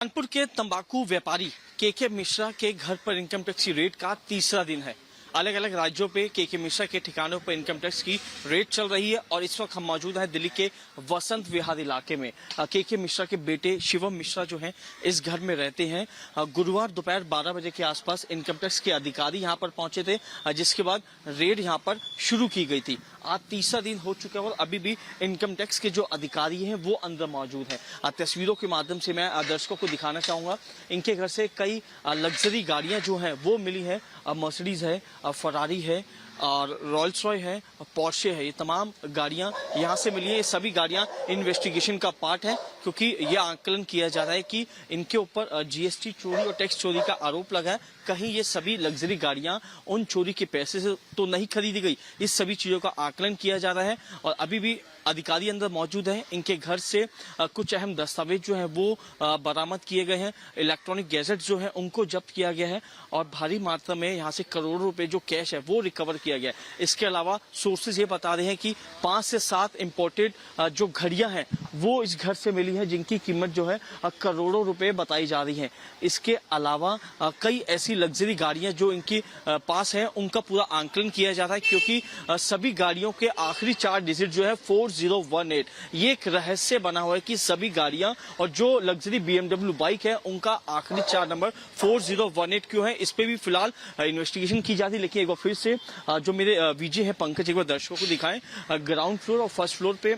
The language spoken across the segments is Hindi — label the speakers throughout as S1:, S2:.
S1: कानपुर के तंबाकू व्यापारी के मिश्रा के घर पर इनकम टैक्स की रेड का तीसरा दिन है। अलग अलग राज्यों पे के मिश्रा के ठिकानों पर इनकम टैक्स की रेड चल रही है और इस वक्त हम मौजूद हैं दिल्ली के वसंत विहार इलाके में। के मिश्रा के बेटे शिवम मिश्रा जो हैं इस घर में रहते हैं। गुरुवार दोपहर 12 बजे के आसपास इनकम टैक्स के अधिकारी यहां पर पहुंचे थे, जिसके बाद रेड यहां पर शुरू की गई थी। आज तीसरा दिन हो चुका है और अभी भी इनकम टैक्स के जो अधिकारी हैं वो अंदर मौजूद हैं। तस्वीरों के माध्यम से मैं दर्शकों को दिखाना चाहूंगा, इनके घर से कई लग्जरी गाड़ियां जो हैं वो मिली है। मर्सिडीज है, फरारी है और रॉल्स रॉय है, पोर्शे है। ये तमाम गाड़ियां यहां से मिली है। ये सभी गाड़ियां इन्वेस्टिगेशन का पार्ट है, क्योंकि ये आकलन किया जा रहा है कि इनके ऊपर जीएसटी चोरी और टैक्स चोरी का आरोप लगा है। कहीं ये सभी लग्जरी गाड़ियां उन चोरी के पैसे से तो नहीं खरीदी गई। इस सभी चीजों का आकलन किया जा रहा है और अभी भी अधिकारी अंदर मौजूद हैं। इनके घर से कुछ अहम दस्तावेज जो है वो बरामद किए गए हैं। इलेक्ट्रॉनिक गैजेट जो है उनको जब्त किया गया है और भारी मात्रा में यहाँ से करोड़ों रुपए जो कैश है वो रिकवर किया गया है। इसके अलावा सोर्सेज ये बता रहे हैं कि 5 से 7 इंपोर्टेड जो घड़ियां हैं वो इस घर से मिली है, जिनकी कीमत जो है करोड़ों रुपए बताई जा रही है। इसके अलावा कई ऐसी लग्जरी गाड़ियां जो इनके पास है उनका पूरा आंकलन किया जा रहा है, क्योंकि सभी गाड़ियों के आखिरी 4 डिजिट जो है 4018। ये एक रहस्य बना हुआ है कि सभी गाड़ियां और जो लग्जरी BMW बाइक है उनका आखिरी 4 नंबर 4018 क्यों है, इस पे भी फिलहाल इन्वेस्टिगेशन की जाती है। लेकिन एक बार फिर से जो मेरे वीजे है पंकज एक बार दर्शकों को दिखाएं। ग्राउंड फ्लोर और फर्स्ट फ्लोर पे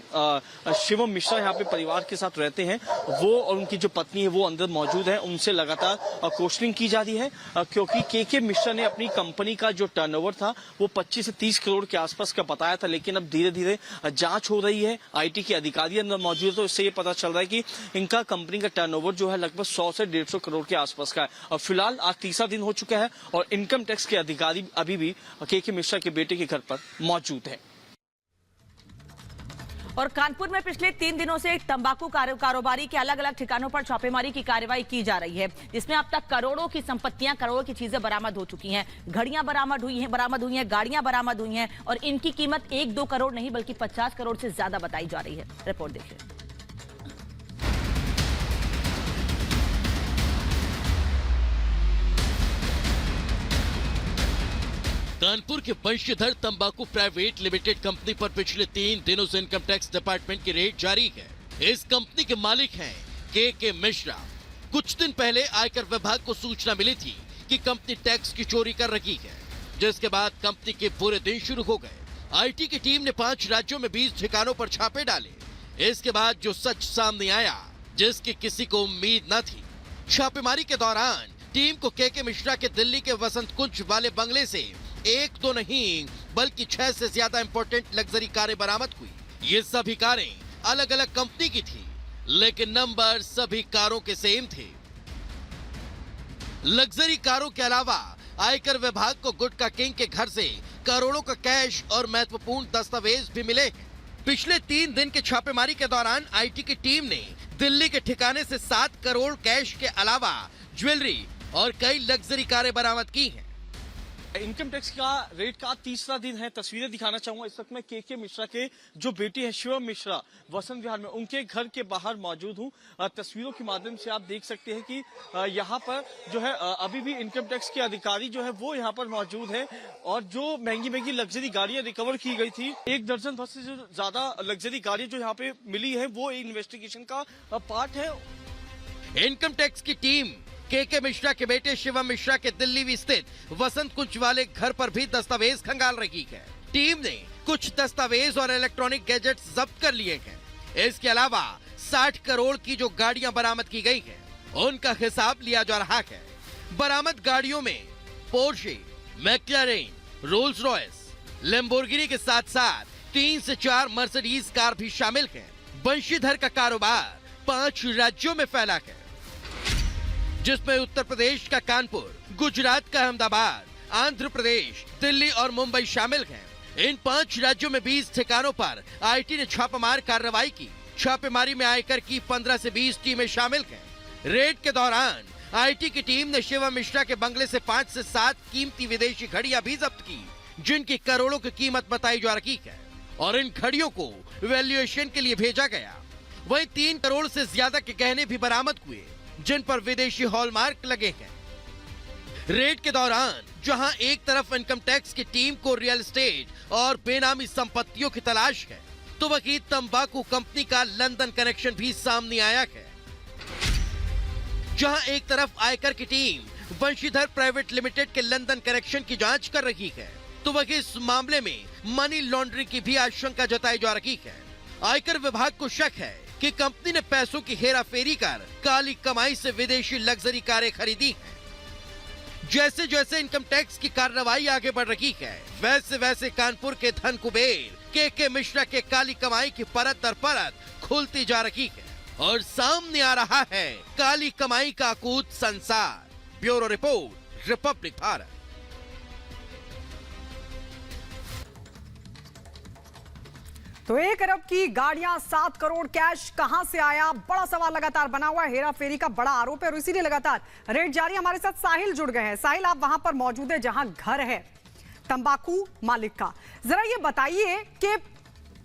S1: शिवम मिश्रा यहाँ पे परिवार के साथ रहते हैं। वो और उनकी जो पत्नी है वो अंदर मौजूद है। उनसे लगातार क्वेश्चनिंग की जा रही है, क्योंकि के मिश्रा ने अपनी कंपनी का जो टर्नओवर था वो 25 से 30 करोड़ के आसपास का बताया था। लेकिन अब धीरे धीरे जांच हो रही है, आईटी के अधिकारी अंदर मौजूद है, तो इससे ये पता चल रहा है कि इनका कंपनी का टर्नओवर जो है लगभग 100 से 150 करोड़ के आसपास का है। और फिलहाल आज तीसरा दिन हो चुका है और इनकम टैक्स के अधिकारी अभी भी के मिश्रा के बेटे के घर पर मौजूद है।
S2: और कानपुर में पिछले 3 दिनों से तंबाकू कारोबारी के अलग अलग ठिकानों पर छापेमारी की कार्रवाई की जा रही है, जिसमें अब तक करोड़ों की संपत्तियां, करोड़ों की चीजें बरामद हो चुकी हैं। घड़ियां बरामद हुई हैं, गाड़ियां बरामद हुई हैं और इनकी कीमत 1-2 करोड़ नहीं बल्कि 50 करोड़ से ज्यादा बताई जा रही है। रिपोर्ट देखिए।
S3: कानपुर के वंशीधर तंबाकू प्राइवेट लिमिटेड कंपनी पर पिछले 3 दिनों से इनकम टैक्स डिपार्टमेंट की रेड जारी है। इस कंपनी के मालिक हैं के मिश्रा। कुछ दिन पहले आयकर विभाग को सूचना मिली थी कि कंपनी टैक्स की चोरी कर रही है, जिसके बाद कंपनी के बुरे दिन शुरू हो गए। आईटी की टीम ने 5 राज्यों में 20 ठिकानों पर छापे डाले। इसके बाद जो सच सामने आया, जिसकी किसी को उम्मीद न थी। छापेमारी के दौरान टीम को के मिश्रा के दिल्ली के वसंत कुंज वाले बंगले से 1 तो नहीं बल्कि 6 से ज्यादा इंपोर्टेंट लग्जरी कारें बरामद हुई। ये सभी कारें अलग अलग कंपनी की थी, लेकिन नंबर सभी कारों के सेम थे। लग्जरी कारों के अलावा आयकर विभाग को गुटखा किंग के घर से करोड़ों का कैश और महत्वपूर्ण दस्तावेज भी मिले। पिछले 3 दिन के छापेमारी के दौरान आईटी की टीम ने दिल्ली के ठिकाने से 7 करोड़ कैश के अलावा ज्वेलरी और कई लग्जरी कारें बरामद की हैं।
S1: इनकम टैक्स का रेड का तीसरा दिन है। तस्वीरें दिखाना चाहूंगा। इस वक्त मैं के मिश्रा के जो बेटे हैं शिवम मिश्रा वसंत विहार में उनके घर के बाहर मौजूद हूं। तस्वीरों के माध्यम से आप देख सकते हैं कि यहाँ पर जो है अभी भी इनकम टैक्स के अधिकारी जो है वो यहाँ पर मौजूद है और जो महंगी महंगी लग्जरी गाड़ियां रिकवर की गई थी, 1 दर्जन बस से ज्यादा लग्जरी गाड़ियां जो यहाँ पे मिली है वो इन्वेस्टिगेशन का पार्ट है।
S3: इनकम टैक्स की टीम के मिश्रा के बेटे शिवम मिश्रा के दिल्ली स्थित वसंत कुंज वाले घर पर भी दस्तावेज खंगाल रही है। टीम ने कुछ दस्तावेज और इलेक्ट्रॉनिक गैजेट्स जब्त कर लिए हैं। इसके अलावा 60 करोड़ की जो गाड़ियां बरामद की गई हैं, उनका हिसाब लिया जा रहा है। बरामद गाड़ियों में Porsche, McLaren, Rolls Royce, Lamborghini के साथ साथ 3 से 4 मर्सिडीज कार भी शामिल है। वंशीधर का कारोबार 5 राज्यों में फैला है, जिसमें उत्तर प्रदेश का कानपुर, गुजरात का अहमदाबाद, आंध्र प्रदेश, दिल्ली और मुंबई शामिल हैं। इन 5 राज्यों में 20 ठिकानों पर आईटी ने छापामार कार्रवाई की। छापेमारी में आयकर की 15 से 20 टीमें शामिल हैं। रेड के दौरान आईटी की टीम ने शिवम मिश्रा के बंगले से 5 से 7 कीमती विदेशी घड़ियां भी जब्त की, जिनकी करोड़ों की कीमत बताई जा रही है और इन घड़ियों को वैल्यूएशन के लिए भेजा गया। वहीं 3 करोड़ से ज्यादा के गहने भी बरामद हुए। जिन पर विदेशी हॉलमार्क लगे हैं। रेड के दौरान जहां एक तरफ इनकम टैक्स की टीम को रियल एस्टेट और बेनामी संपत्तियों की तलाश है, तो वहीं तंबाकू कंपनी का लंदन कनेक्शन भी सामने आया है। जहां एक तरफ आयकर की टीम वंशीधर प्राइवेट लिमिटेड के लंदन कनेक्शन की जांच कर रही है, तो वहीं इस मामले में मनी लॉन्ड्रिंग की भी आशंका जताई जा रही है। आयकर विभाग को शक है कि कंपनी ने पैसों की हेराफेरी कर काली कमाई से विदेशी लग्जरी कारें खरीदी हैं। जैसे जैसे इनकम टैक्स की कार्रवाई आगे बढ़ रही है, वैसे वैसे कानपुर के धन कुबेर के मिश्रा के काली कमाई की परत दर परत खुलती जा रही है और सामने आ रहा है काली कमाई का अकूत संसार। Bureau report, Republic Bharat.
S4: तो 1 अरब की गाड़ियां, 7 करोड़ कैश कहां से आया, बड़ा सवाल लगातार बना हुआ है। हेरा फेरी का बड़ा आरोप है और इसीलिए लगातार रेड जारी। हमारे साथ साहिल जुड़ गए हैं। साहिल, आप वहां पर मौजूद है जहां घर है तंबाकू मालिक का। जरा ये बताइए कि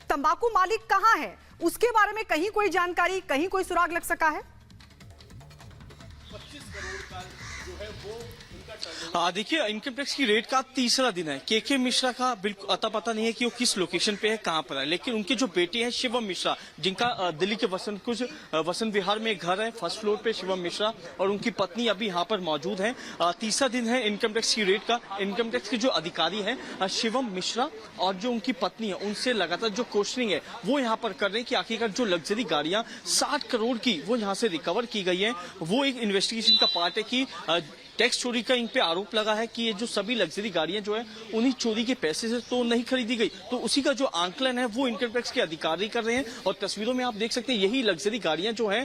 S4: तंबाकू मालिक कहां है, उसके बारे में कहीं कोई जानकारी, कहीं कोई सुराग लग सका है?
S1: 25 करोड़ का जो है वो देखिए, इनकम टैक्स की रेड का तीसरा दिन है। के मिश्रा का बिल्कुल अता पता नहीं है कि वो किस लोकेशन पे है, कहां पर है, लेकिन उनके जो बेटे हैं शिवम मिश्रा, जिनका दिल्ली के वसंत विहार में एक घर है, फर्स्ट फ्लोर पे शिवम मिश्रा और उनकी पत्नी अभी यहाँ पर मौजूद है। तीसरा दिन है इनकम टैक्स की रेड का। इनकम टैक्स के जो अधिकारी है शिवम मिश्रा और जो उनकी पत्नी है, उनसे लगातार जो क्वेश्चनिंग है वो यहाँ पर कर रहे हैं कि आखिरकार जो लग्जरी गाड़ियां 60 करोड़ की वो यहाँ से रिकवर की गई है, वो एक इन्वेस्टिगेशन का पार्ट है कि टैक्स चोरी का इन पे आरोप लगा है कि ये जो सभी लग्जरी गाड़ियां जो है उन्हीं चोरी के पैसे से तो नहीं खरीदी गई। तो उसी का जो आंकलन है वो इनकम टैक्स के अधिकारी कर रहे हैं और तस्वीरों में आप देख सकते हैं यही लग्जरी गाड़ियां जो है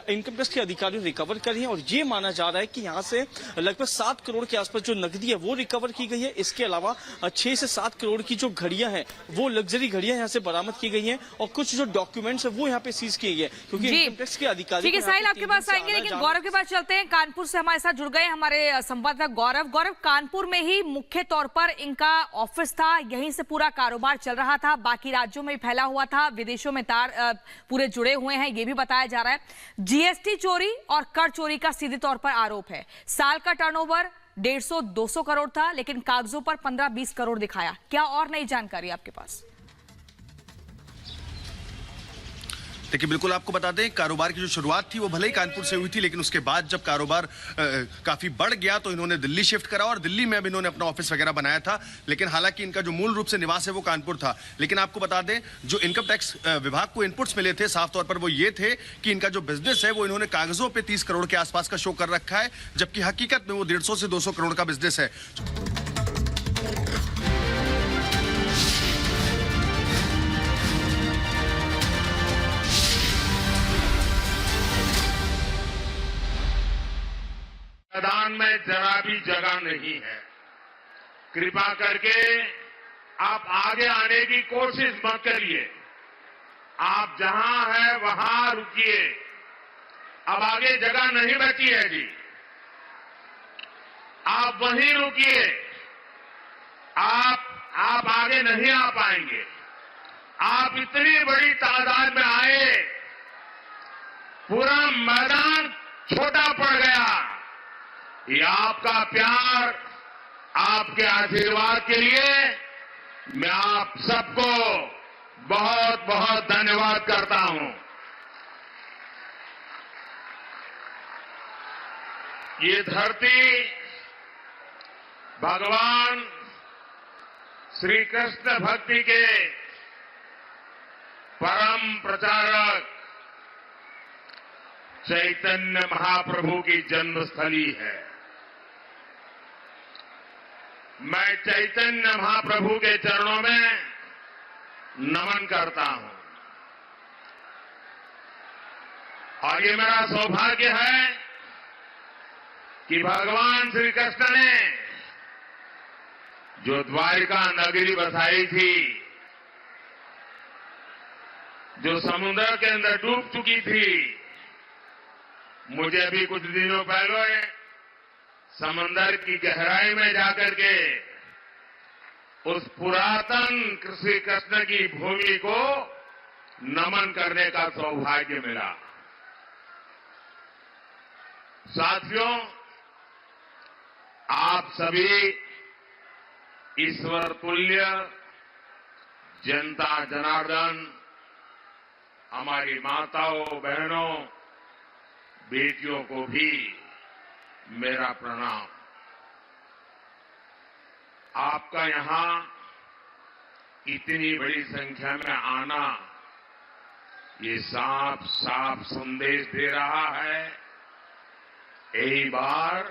S1: इनकम टैक्स के अधिकारी रिकवर कर रही हैं और ये माना जा रहा है कि यहाँ से लगभग 7 करोड़ के आसपास जो नकदी है वो रिकवर की गई है। इसके अलावा 6 से 7 करोड़ की जो घड़ियां हैं वो लग्जरी घड़ियां यहाँ से बरामद की गई है और कुछ जो डॉक्यूमेंट्स है वो यहाँ पे सीज किए गए क्योंकि इनकम टैक्स के अधिकारी।
S2: ठीक है साहिल, आपके पास आएंगे, लेकिन गौरव के पास चलते हैं। कानपुर से हमारे साथ जुड़ गए हमारे संवाददाता गौरव। कानपुर में ही मुख्य तौर पर इनका ऑफिस था, यहीं से पूरा कारोबार चल रहा था, बाकी राज्यों में फैला हुआ था, विदेशों में तार पूरे जुड़े हुए हैं, ये भी बताया जा रहा है। जीएसटी चोरी और कर चोरी का सीधे तौर पर आरोप है। साल का टर्नओवर 150-200 करोड़ था, लेकिन कागजों पर 15-20 करोड़ दिखाया। क्या और नई जानकारी आपके पास?
S5: देखिए, बिल्कुल आपको बता दें, कारोबार की जो शुरुआत थी वो भले ही कानपुर से हुई थी, लेकिन उसके बाद जब कारोबार काफी बढ़ गया तो इन्होंने दिल्ली शिफ्ट करा और दिल्ली में अब इन्होंने अपना ऑफिस वगैरह बनाया था। लेकिन हालांकि इनका जो मूल रूप से निवास है वो कानपुर था। लेकिन आपको बता दें, जो इनकम टैक्स विभाग को इनपुट्स मिले थे साफ तौर पर वो ये थे कि इनका जो बिजनेस है वो इन्होंने कागजों पर 30 करोड़ के आसपास का शो कर रखा है, जबकि हकीकत में वो 150 से 200 करोड़ का बिजनेस है।
S6: मैदान में जरा भी जगह नहीं है। कृपा करके आप आगे आने की कोशिश मत करिए। आप जहां हैं वहां रुकिए। अब आगे जगह नहीं बची है जी, आप वहीं रुकिए। आप आगे नहीं आ पाएंगे। आप इतनी बड़ी तादाद में आए, पूरा मैदान छोटा पड़ गया। ये आपका प्यार, आपके आशीर्वाद के लिए मैं आप सबको बहुत बहुत धन्यवाद करता हूं। ये धरती भगवान श्री कृष्ण भक्ति के परम प्रचारक चैतन्य महाप्रभु की जन्मस्थली है। मैं चैतन्य महाप्रभु के चरणों में नमन करता हूं और ये मेरा सौभाग्य है कि भगवान श्री कृष्ण ने जो द्वारिका नगरी बसाई थी, जो समुद्र के अंदर डूब चुकी थी, मुझे भी कुछ दिनों पहले समंदर की गहराई में जाकर के उस पुरातन श्री कृष्ण की भूमि को नमन करने का सौभाग्य मिला। साथियों, आप सभी ईश्वर तुल्य जनता जनार्दन, हमारी माताओं बहनों बेटियों को भी मेरा प्रणाम। आपका यहां इतनी बड़ी संख्या में आना ये साफ साफ संदेश दे रहा है, यही बार